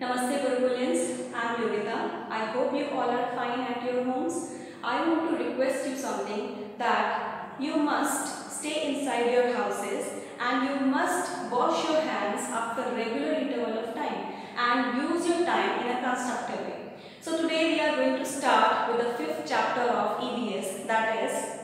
Namaste Gurukulians, I am Yogita. I hope you all are fine at your homes. I want to request you something that you must stay inside your houses and you must wash your hands after regular interval of time and use your time in a constructive way. So today we are going to start with the 5th chapter of EVS, that is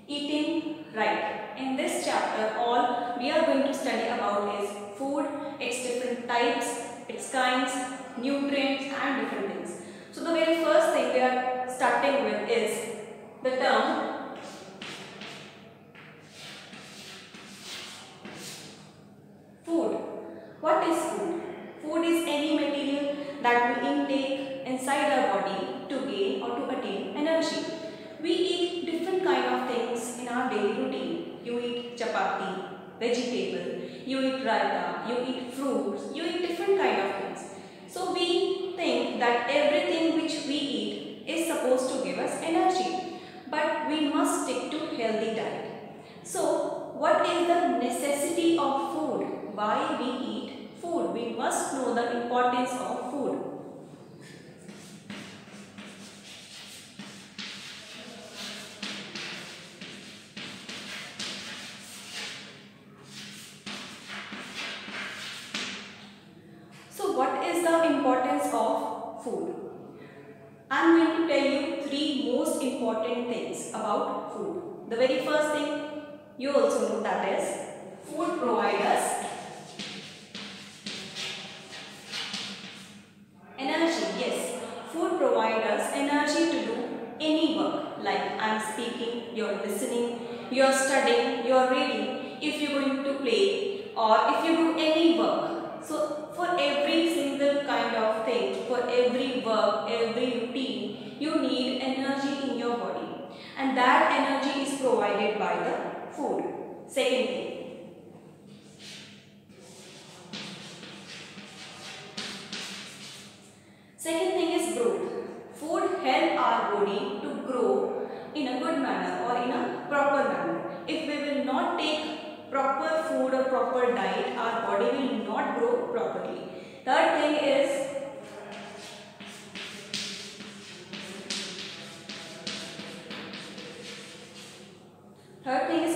eating right. In this chapter all we are going to study about is food, its different types, its kinds, nutrients and different things. So the very first thing we are starting with is the term food. What is food? Food is any material that we intake inside our body to gain or to attain energy. We eat different kind of things in our daily routine. You eat chapati, vegetable, you eat raita, you eat fruits, you eat different kind of things. So we think that everything which we eat is supposed to give us energy, but we must stick to healthy diet. So what is the necessity of food? Why we eat food? We must know the importance of food. So what is the importance of food? I am going to tell you 3 most important things about food. The very first thing you also know, that is food provides us energy. Yes, food provides us energy to do any work. Like I am speaking, you are listening, you are studying, you are reading, if you are going to play or if you do any work. So for every single kind of thing, for every work, every routine, you need energy in your body, and that energy is provided by the food. Second thing, is growth. Food help our body to grow in a good manner or in a proper manner. If we will not take proper food or proper diet, our body will not grow properly. Third thing is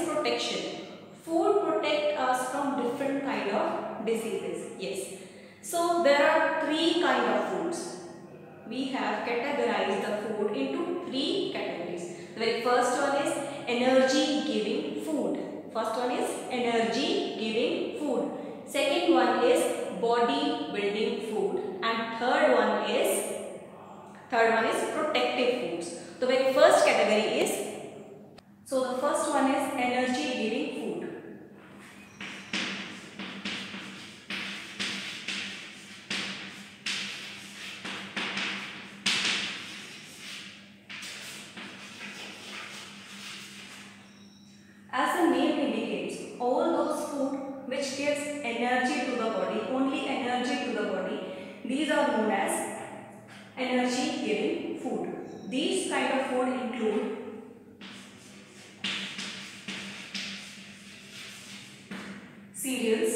protection. Food protect us from different kind of diseases. Yes. So there are 3 kind of foods. We have categorized the food into 3 categories. The very first one is energy giving food. First one is energy giving food. Second one is body building food. And third one is protective foods. The very first category is, so the first one is energy giving food. As the name indicates, all those food which gives energy to the body, only energy to the body, these are known as energy giving food. These kind of food include cereals,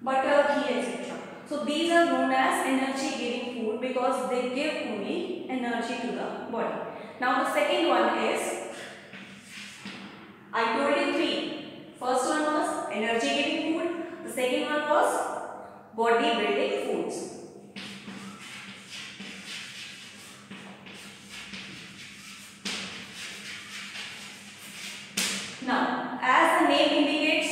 butter, ghee, etc. So these are known as energy giving food because they give only energy to the body. Now the second one is, I told you 3. First one was energy giving food. The second one was body building foods. Now, as the name indicates,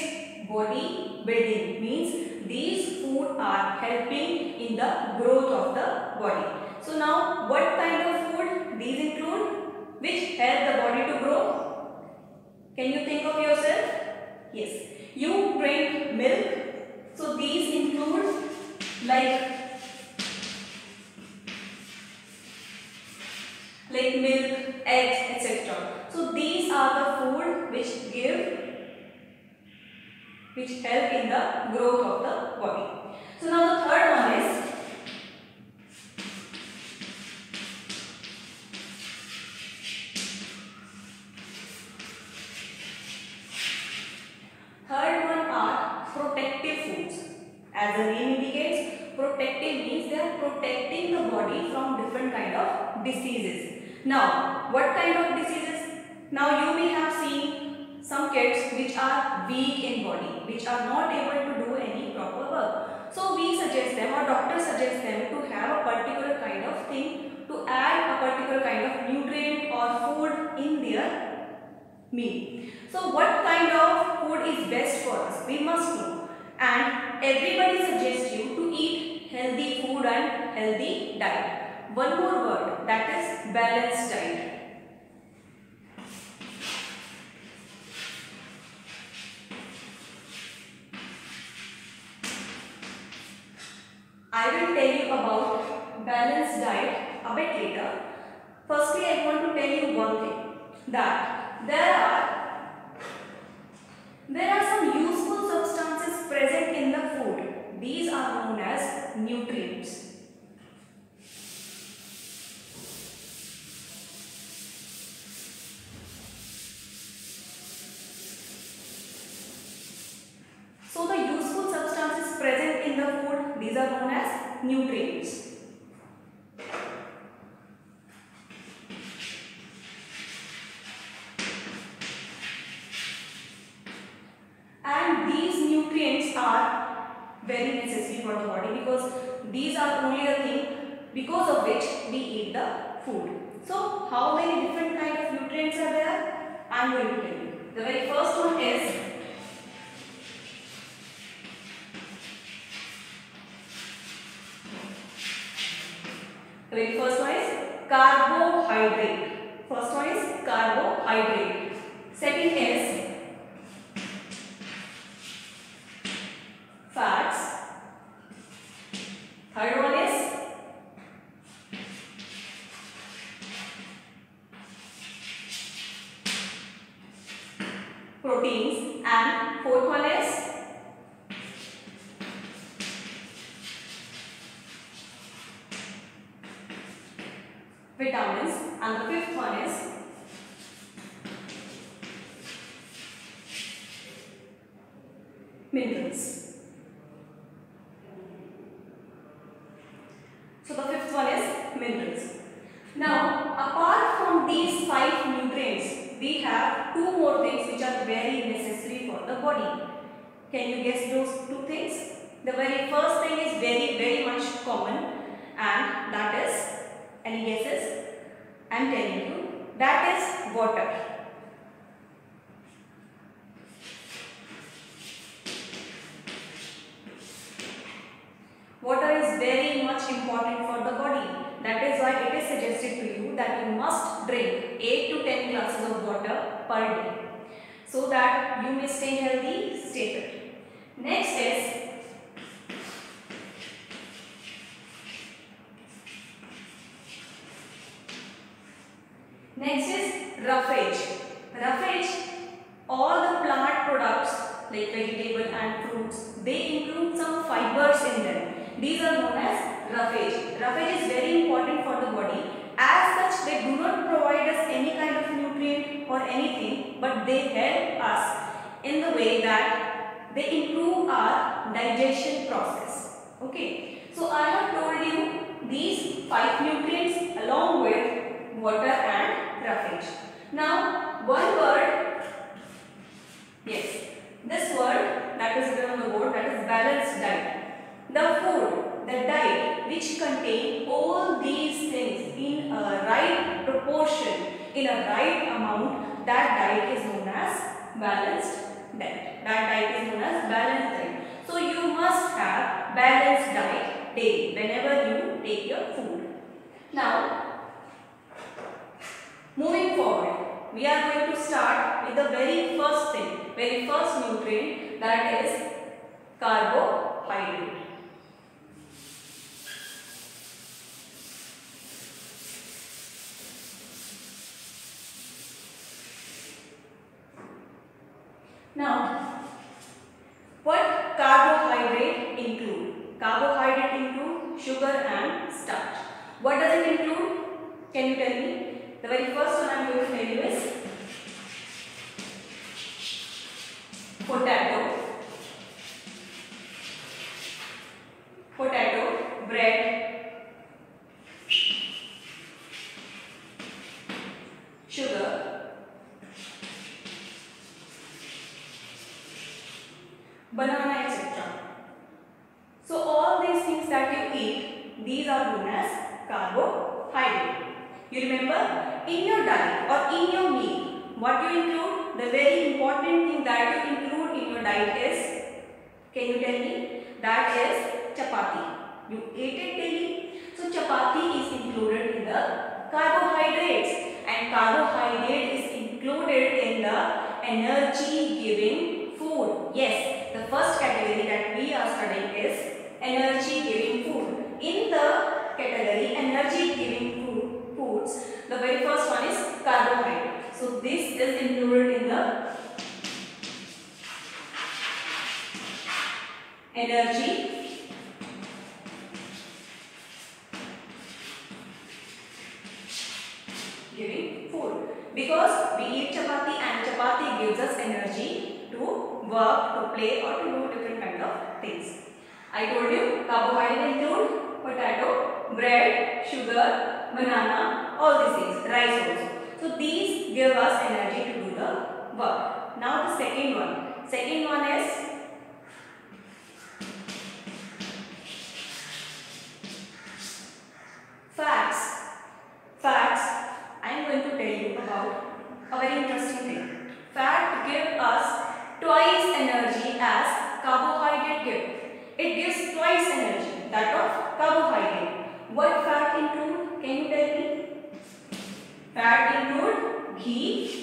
body building means these food are helping in the growth of the body. So now, what kind of food these include which help the body to grow? Can you think of yourself? Yes. You drink milk. So these include like milk, eggs, etc. So these are the food which help in the growth of the body. So now the third one is protecting the body from different kind of diseases. Now, what kind of diseases? Now you may have seen some kids which are weak in body, which are not able to do any proper work. So we suggest them, or doctors suggest them, to have a particular kind of thing, to add a particular kind of nutrient or food in their meal. So what kind of food is best for us? We must know. And everybody suggests you to eat healthy food and healthy diet. One more word, that is balanced diet. I will tell you about balanced diet a bit later. Firstly, I want to tell you one thing, that there are some useful substances present in the food. These are known as nutrients. So the useful substances present in the food, these are known as nutrients. And these nutrients are very necessary for the body, because these are only the thing because of which we eat the food. So how many different kind of nutrients are there? I am going to tell you. The very first one is carbohydrate. First one is carbohydrate. Second is fats. Third one is proteins, and fourth one is vitamins, and the fifth one is minerals. So the fifth one is minerals. Now, apart from these 5 nutrients, we have 2 more things which are very necessary for the body. Can you guess those 2 things? The very first thing is very much common, and that is, any guesses? I am telling you, that is water. Water is very much important for the body. That is why it is suggested to you that you must drink 8 to 10 glasses of water per day, so that you may stay healthy, stay fit. Next is roughage. Roughage, all the plant products like vegetable and fruits, they include some fibers in them. These are known as roughage. Roughage is very important for the body. As such, they do not provide us any kind of nutrient or anything, but they help us in the way that they improve our digestion process. Okay. So I have told you these 5 nutrients along with water and roughage. Now, one word, yes, this word that is written on the board, that is balanced diet. The food, the diet which contain all these things in a right proportion, in a right amount, that diet is known as balanced diet. That diet is known as balanced diet. So you must have balanced diet daily whenever you take your food. Now, moving forward, we are going to start with the very first thing, very first nutrient, that is carbohydrate. Now, what carbohydrate include? Carbohydrate include sugar and starch. What does it include? Can you tell me? The very first one I am going to tell you is potato, bread, banana, etc. So all these things that you eat, these are known as carbohydrate. You remember, in your diet or in your meal, what you include? The very important thing that you include in your diet is, can you tell me? That is chapati. You eat it daily. So chapati is included in the carbohydrates, and carbohydrate is included in the energy giving food. Yes, the first category that we are studying is energy giving food. In the category energy giving foods, the very first one is carbohydrate. So this is included in the energy giving food, because we eat chapati and chapati gives us energy to work, to play, or to do different kind of things. I told you carbohydrate include potato, bread, sugar, banana, all these things, rice also. So these give us energy to do the work. Now the second one. Second one is fats. Fats, I am going to tell you about a very interesting thing. Fat gives us twice energy as carbohydrate gives. It gives twice energy, that of carbohydrate. What fat include? Can you tell me? Fat include ghee,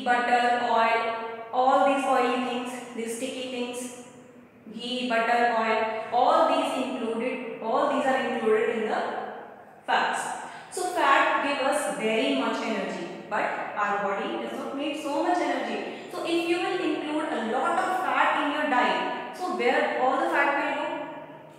butter, oil, all these oily things, these sticky things, ghee, butter, oil, all these are included in the fats. So fat gives us very much energy, but our body does not need so much energy. So if you will include a lot of fat in your diet, so where all the fat will go?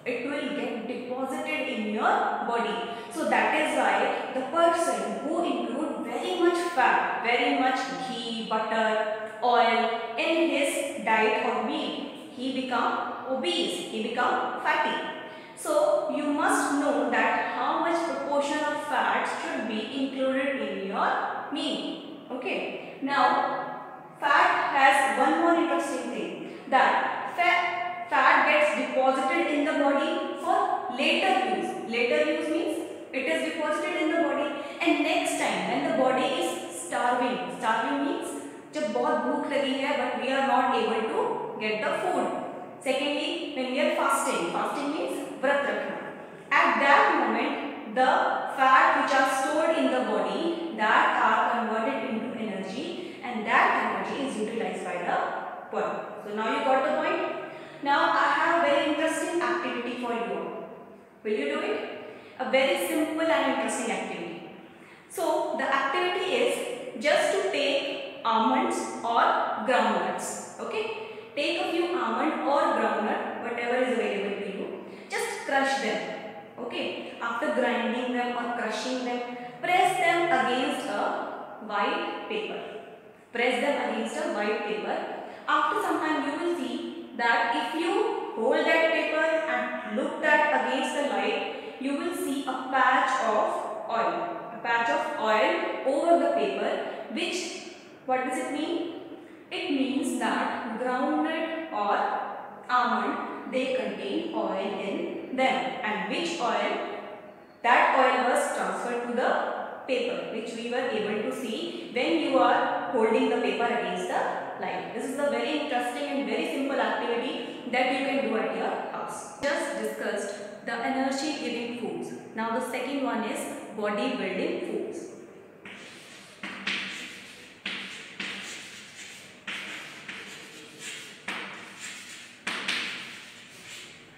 It will get deposited in your body. So that is why the person who include very much fat, very much ghee, butter, oil in his diet or meal, he become obese, he become fatty. So you must know that how much proportion of fat should be included in your meal. Okay. Now fat has one more interesting thing, that fat gets deposited in the body for later use. Later use means it is deposited in the body, and next time when the body is starving means जब बहुत भूख लगी है but we are not able to get the food. Secondly, when we are fasting means व्रत रखना. At that moment, the fat which are stored in the body, that are converted into energy, and that energy is utilized by the body. So now you got the point. Now I have a very interesting activity for you. Will you do it? A very simple and interesting activity. So the activity is just to take almonds or groundnuts. Okay? Take a few almond or groundnut, whatever is available to you. Just crush them. Okay? After grinding them or crushing them, press them against a white paper. Press them against a white paper. After some time you will see that if you hold that paper and look that against the light, you will see a patch of oil. A patch of oil over the paper, which, what does it mean? It means that groundnut or almond, they contain oil in them, and which oil? That oil was transferred to the paper, which we were able to see when you are holding the paper against the light. This is a very interesting and very simple activity that you can do at your house. Just discussed the energy giving foods. Now the second one is body building foods.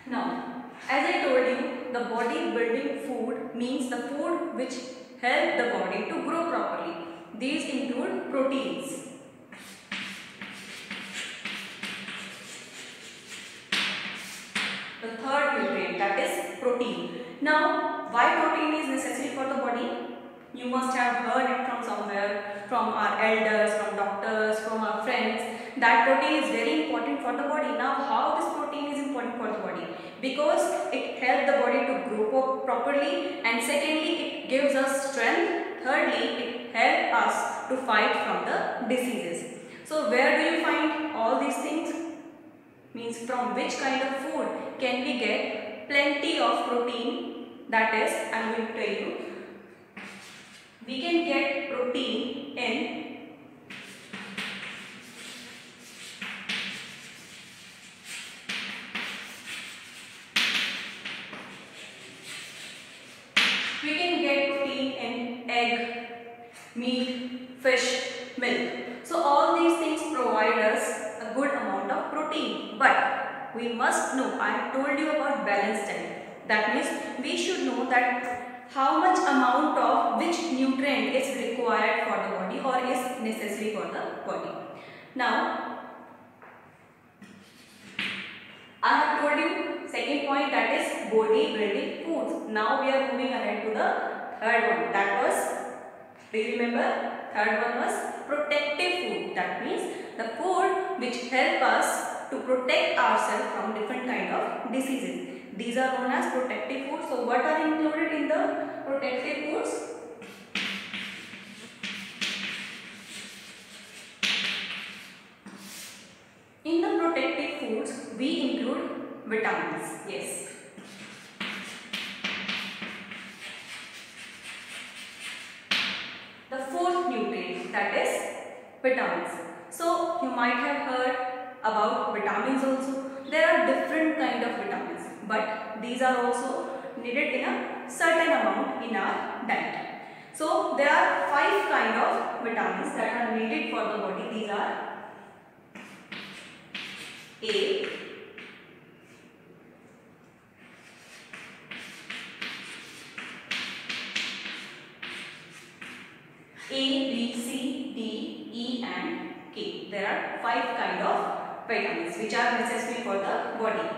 Now, as I told you, the body building food means the food which help the body to grow properly. These include proteins. The third nutrient, that is protein. Now, why protein is necessary for the body? You must have heard it from somewhere, from our elders, from doctors, from our friends, that protein is very important for the body. Now, how this protein is important for the body? Because it helps the body to grow properly, and secondly, it gives us strength. Thirdly, it to fight from the diseases. So where do you find all these things? Means from which kind of food can we get plenty of protein? That is, I am going to tell you, we can get protein in egg, meat, fish, milk. So all these things provide us a good amount of protein. But we must know, I have told you about balanced diet. That means we should know that how much amount of which nutrient is required for the body or is necessary for the body. Now, I have told you second point, that is body building foods. Now we are moving ahead to the third one. That was, do you remember? Third one was protective food. That means the food which help us to protect ourselves from different kind of diseases. These are known as protective foods. So what are included in the protective foods? In the protective foods, we include vitamins. Yes. The fourth nutrient, that is vitamins. So you might have heard about vitamins also. There are different kind of vitamins, but these are also needed in a certain amount in our diet. So there are 5 kind of vitamins that are needed for the body. These are A, B, C, D, E and K. There are 5 kind of vitamins which are necessary for the body.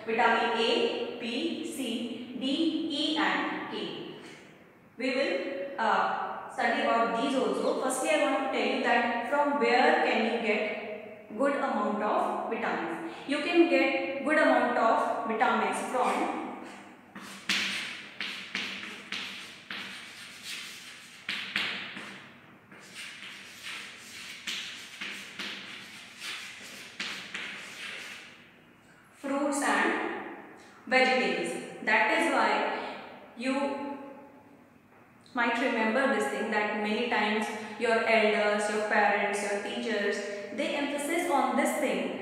Vitamin A, B, C, D, E and K. We will study about these also. Firstly, I want to tell you that from where can you get good amount of vitamins. You can get good amount of vitamins from fruits and vegetables. That is why you might remember this thing, that many times your elders, your parents, your teachers, they emphasize on this thing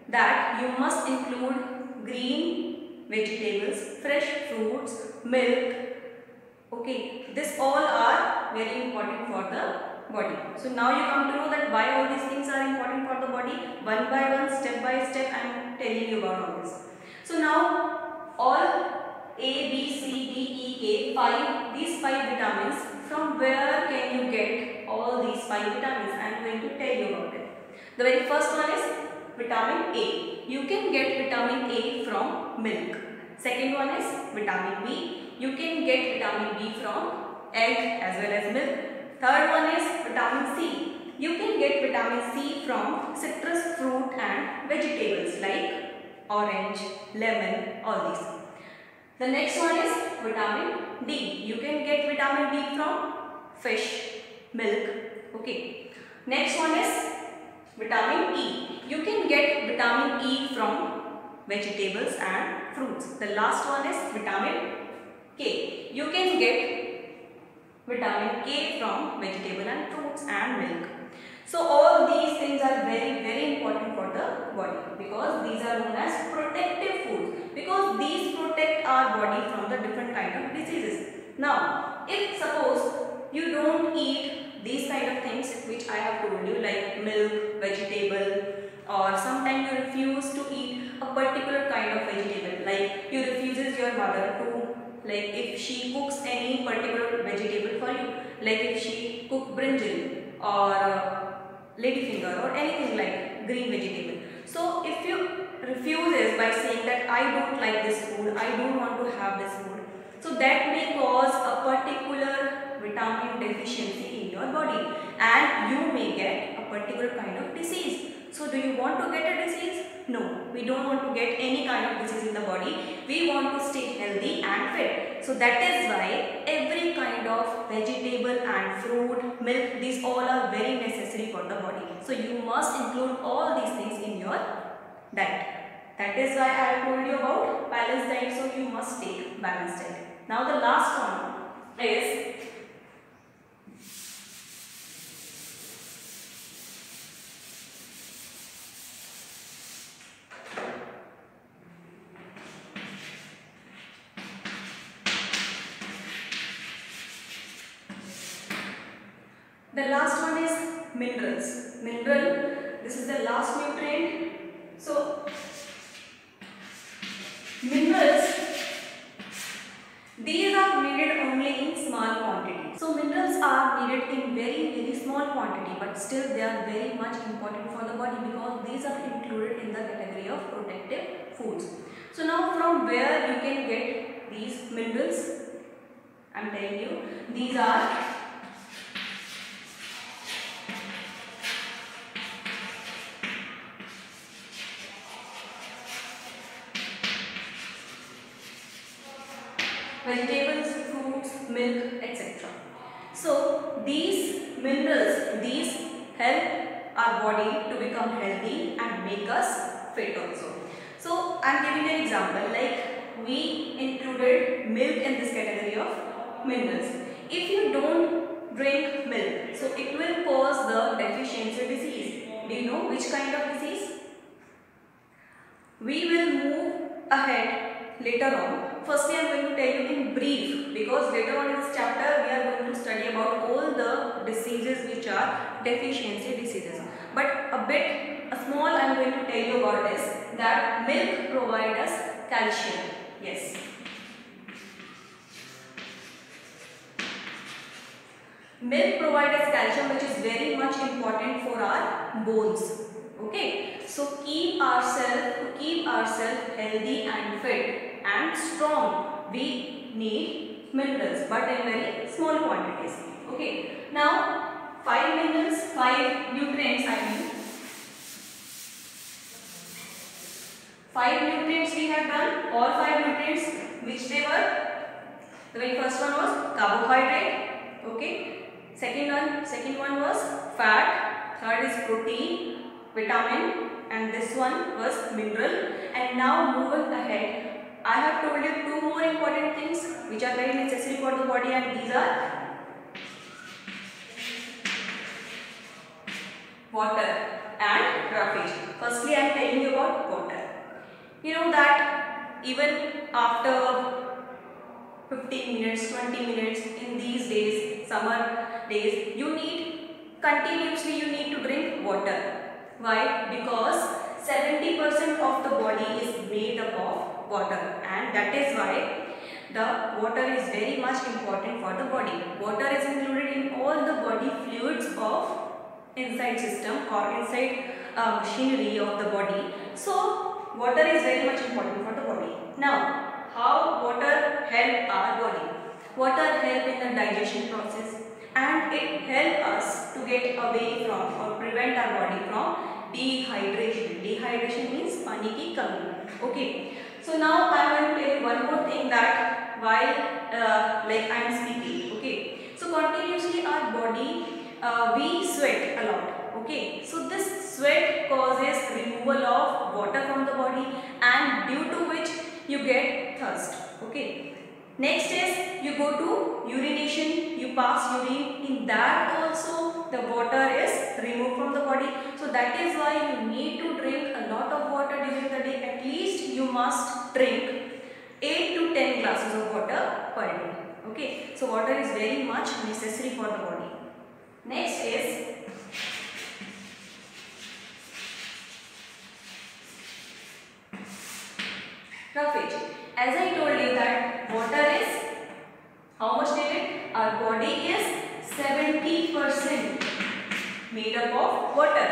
that you must include green vegetables, fresh fruits, milk. Okay, this all are very important for the body. So now you come to know that why all these things are important for the body. One by one, step by step, I am telling you about all this. So now all A, B, C, D, E, K, these 5 vitamins, from where can you get all these 5 vitamins? I am going to tell you about it. The very first one is vitamin A. You can get vitamin A from milk. Second one is vitamin B. You can get vitamin B from egg as well as milk. Third one is vitamin C. You can get vitamin C from citrus fruit and vegetables like orange, lemon, all these. The next one is vitamin D. You can get vitamin D from fish, milk. Okay. Next one is vitamin E. You can get vitamin E from vegetables and fruits. The last one is vitamin K. You can get vitamin K from vegetable and fruits and milk. So all these things are very important for the body, because these are known as protective foods, because these protect our body from the different kind of diseases. Now, if suppose you don't eat these kind of things which I have told you, like milk, vegetable, or sometimes you refuse to eat a particular kind of vegetable, like you refuses your mother to, like if she cooks any particular vegetable for you, like if she cook brinjal or ladyfinger or anything like green vegetable. So if you refuses by saying that I don't like this food, I don't want to have this food, so that may cause a particular vitamin deficiency in your body and you may get a particular kind of disease. So do you want to get a disease? No, we don't want to get any kind of disease in the body. We want to stay healthy and fit. So that is why every kind kind of vegetable and fruit, milk, these all are very necessary for the body. So you must include all these things in your diet. That is why I have told you about balanced diet. So you must take balanced diet. Now the last one is minerals. Mineral, this is the last nutrient. So minerals, these are needed only in small quantity. So minerals are needed in very small quantity, but still they are very much important for the body because these are included in the category of protective foods. So now from where you can get these minerals? I am telling you, these are vegetables, fruits, milk, etc. So these minerals, these help our body to become healthy and make us fit also. So I am giving an example, like we included milk in this category of minerals. If you don't drink milk, so it will cause the deficiency disease. Do you know which kind of disease? We will move ahead later on. Firstly, I am going to tell you in brief because later on in this chapter we are going to study about all the diseases which are deficiency diseases. But a small I am going to tell you about is that milk provides us calcium. Yes. Milk provides us calcium, which is very much important for our bones. Okay. So to keep ourselves healthy and fit and strong, we need minerals, but in very small quantities. Okay. Now 5 minerals, 5 nutrients I mean. 5 nutrients we have done. All 5 nutrients, which they were? The very first one was carbohydrate. Okay. Second one was fat. Third is protein, vitamin, and this one was mineral. And now moving ahead, I have told you 2 more important things which are very necessary for the body, and these are water and roughage. Firstly, I am telling you about water. You know that even after 15 minutes, 20 minutes in these days, summer days, you need to drink water. Why? Because 70% of the body is made up of water, and that is why the water is very much important for the body. Water is included in all the body fluids of inside system or inside machinery of the body. So water is very much important for the body. Now, how water help our body? Water help in the digestion process, and it help us to get away from or prevent our body from dehydration. Dehydration means pani ki kami. Okay. So now I am going to tell you one more thing that while like I am speaking. Okay. So continuously our body we sweat a lot. Okay. So this sweat causes removal of water from the body, and due to which you get thirst. Okay. Next is you go to urination, you pass urine, in that also the water is removed from the body. So that is why you need to drink a lot of water during the day. At least you must drink 8 to 10 glasses of water per day. Okay. So water is very much necessary for the body. Next is roughage. As I told you that water is how much needed? Our body is 70% made up of water.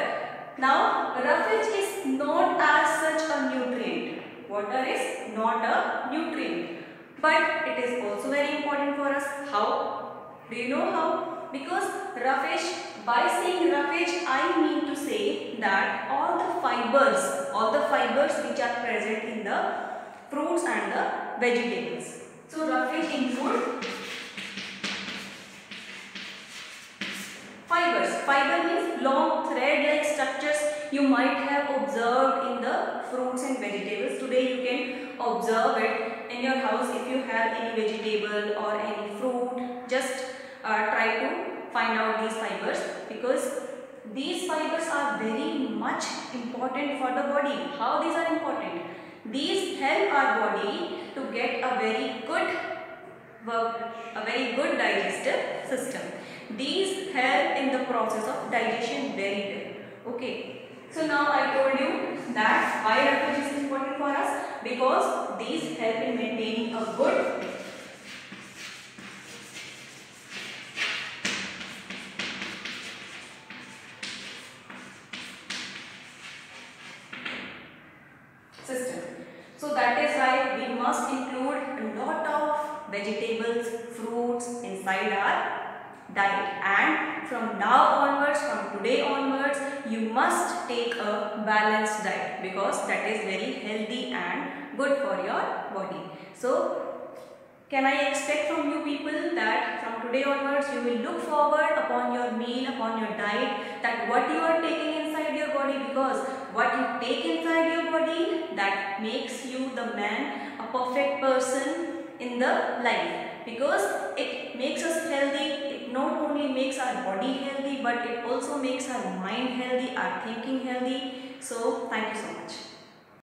Now roughage is not as such a nutrient. Water is not a nutrient, but it is also very important for us. How? Do you know how? Because roughage, by saying roughage, I mean to say that all the fibers which are present in the fruits and the vegetables. So roughage include thread-like structures you might have observed in the fruits and vegetables. Today you can observe it in your house. If you have any vegetable or any fruit, just try to find out these fibers, because these fibers are very much important for the body. How these are important? These help our body to get a very good digestive system. These help in the process of digestion very well. Okay. So now I told you that why refuge is important for us, because these help in maintaining a good system. So that is why we must include a lot of vegetables, fruits inside our diet, and from now onwards, from today onwards, you must take a balanced diet, because that is very healthy and good for your body. So can I expect from you people that from today onwards you will look forward upon your meal, upon your diet, that what you are taking inside your body, because what you take inside your body, that makes you the man, a perfect person in the life, because it makes us healthy. It not only makes our body healthy, but it also makes our mind healthy, our thinking healthy. So thank you so much.